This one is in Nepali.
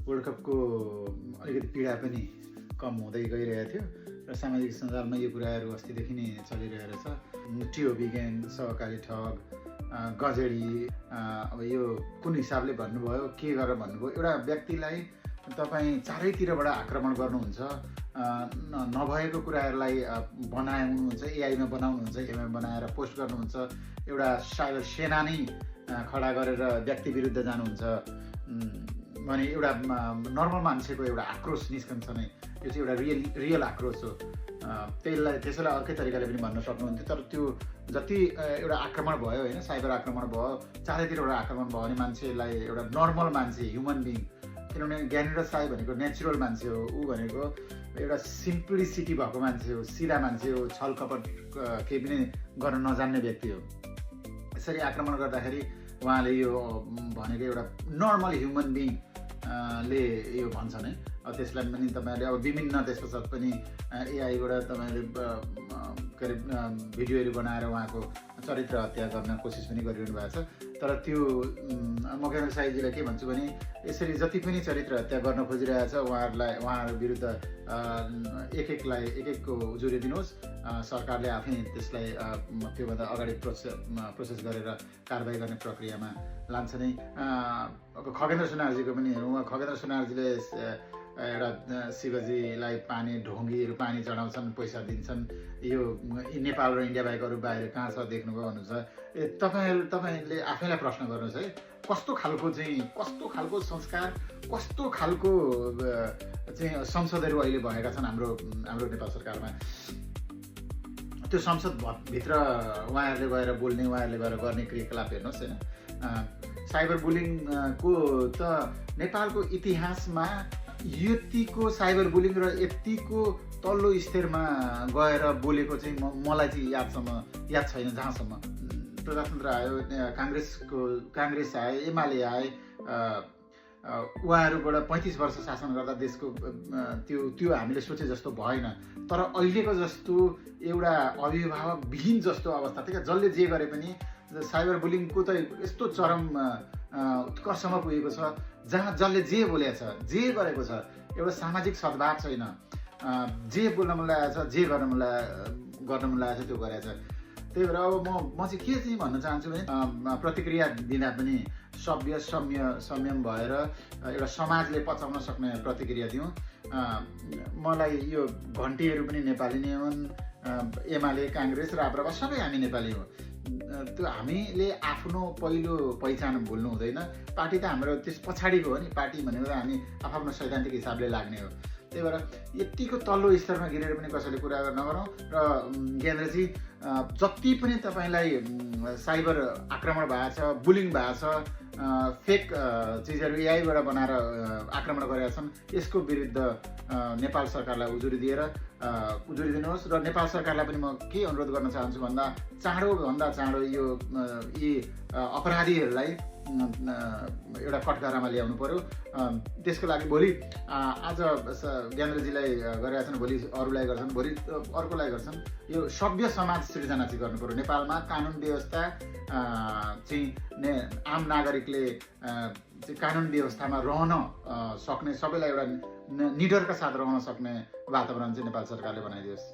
वर्ल्ड कपको अलिकति पीडा पनि कम हुँदै गइरहेको थियो र सामाजिक सञ्जालमा यो कुराहरू अस्तिदेखि नै चलिरहेको रहेछ। टिओबी ग्याङ, सहकारी ठग, गजेडी, अब यो कुन हिसाबले भन्नुभयो, के गरेर भन्नुभयो, एउटा व्यक्तिलाई तपाईँ चारैतिरबाट आक्रमण गर्नुहुन्छ, नभएको कुराहरूलाई बनाउनुहुन्छ, एआईमा बनाउनुहुन्छ, एआईमा बनाएर पोस्ट गर्नुहुन्छ, एउटा साइबर सेना नै खडा गरेर व्यक्ति विरुद्ध जानुहुन्छ भने एउटा नर्मल मान्छेको एउटा आक्रोश निस्कन्छ नै। यो चाहिँ एउटा रियल आक्रोश हो। त्यसैलाई अर्कै तरिकाले पनि भन्न सक्नुहुन्थ्यो, तर त्यो जति एउटा आक्रमण भयो होइन, साइबर आक्रमण भयो, चारैतिरबाट आक्रमण भयो भने मान्छेलाई एउटा नर्मल मान्छे, ह्युमन बिङ, किनभने ज्ञानेन्द्र साई भनेको नेचुरल मान्छे हो, ऊ भनेको एउटा सिम्प्लिसिटी भएको मान्छे हो, सिधा मान्छे हो, छल कपट केही पनि गर्न नजान्ने व्यक्ति हो। यसरी आक्रमण गर्दाखेरि उहाँले यो भनेको एउटा नर्मल ह्युमन बिङ ले यो भन्छ नै। त्यसलाई पनि तपाईँहरूले अब विभिन्न त्यस पश्चात पनि एआईबाट तपाईँहरूले के अरे भिडियोहरू बनाएर उहाँको चरित्र हत्या गर्न कोसिस पनि गरिरहनु भएको छ। तर त्यो मकेन्द्र साईजीलाई के भन्छु भने यसरी जति पनि चरित्र हत्या गर्न खोजिरहेछ उहाँहरू विरुद्ध एक-एकको उजुरी दिनुहोस्। सरकारले आफै त्यसलाई त्योभन्दा अगाडि प्रोसेस गरेर कारबाही गर्ने प्रक्रियामा लान्छ नै। अब खगेन्द्र सुनारजीको पनि हेरौँ। खगेन्द्र सुनारजीले एउटा शिवजीलाई ढोङ्गीहरू पानी चढाउँछन्, पैसा दिन्छन्। यो नेपाल र इन्डिया बाहेक अरू बाहिर कहाँ छ देख्नुभयो भन्नुहुन्छ। तपाईँले आफैलाई प्रश्न गर्नुहोस् है, कस्तो खालको संस्कार, कस्तो खालको चाहिँ संसदहरू अहिले भएका छन् हाम्रो नेपाल सरकारमा। त्यो संसदभित्र उहाँहरूले गएर बोल्ने, उहाँहरूले गएर गर्ने क्रियाकलाप हेर्नुहोस् होइन। साइबर बुलिङको त नेपालको इतिहासमा यतिको साइबर बुलिङ र यतिको तल्लो स्तरमा गएर बोलेको चाहिँ मलाई चाहिँ याद छैन। जहाँसम्म प्रजातन्त्र आयो, काङ्ग्रेस आए, एमाले आए, उहाँहरूबाट 35 वर्ष शासन गर्दा देशको त्यो हामीले सोचे जस्तो भएन। तर अहिलेको जस्तो एउटा अभिभावकविहीन जस्तो अवस्था थियो क्या। जसले जे गरे पनि साइबर बुलिङको त यस्तो चरम उत्कर्षमा पुगेको छ, जहाँ जसले जे बोलेको छ, जे गरेको छ, एउटा सामाजिक सद्भाव छैन। जे बोल्न मन लागेको छ, जे गर्न मन लागेको छ त्यो गरेको छ। त्यही भएर अब म चाहिँ के चाहिँ भन्न चाहन्छु भने प्रतिक्रिया दिँदा पनि सभ्य संयम भएर एउटा समाजले पचाउन सक्ने प्रतिक्रिया दिउँ। मलाई यो घन्टीहरू पनि नेपाली नै हुन्, एमाले, काङ्ग्रेस, राप्रपा सबै हामी नेपाली हो। त्यो हामीले आफ्नो पहिलो पहिचान भुल्नु हुँदैन। पार्टी त हाम्रो त्यस पछाडिको हो नि। पार्टी भनेको त हामी आफ्नो सैद्धान्तिक हिसाबले लाग्ने हो। त्यही भएर यतिको तल्लो स्तरमा गिरेर पनि कसैले कुरा नगरौँ। र ज्ञानेन्द्रजी, जति पनि तपाईँलाई साइबर आक्रमण भएको छ, बुलिङ भएको छ, फेक चिजहरू एआईबाट बनाएर आक्रमण गरेका छन्, यसको विरुद्ध नेपाल सरकारलाई उजुरी दिनुहोस्। र नेपाल सरकारलाई पनि म के अनुरोध गर्न चाहन्छु भन्दा चाँडोभन्दा चाँडो यी अपराधीहरूलाई एउटा कटघरामा ल्याउनु पर्यो। त्यसको लागि भोलि आज ज्ञानेन्द्रजीलाई गरेका छन्, भोलि अरूलाई गर्छन्, भोलि अर्कोलाई गर्छन्। यो सभ्य समाज सृजना चाहिँ गर्नु पर्यो। नेपालमा कानुन व्यवस्था चाहिँ आम नागरिकले कानुन व्यवस्थामा रहन सक्ने, सबैलाई एउटा निडरका साथ रहन सक्ने वातावरण चाहिँ नेपाल सरकारले बनाइदियोस्।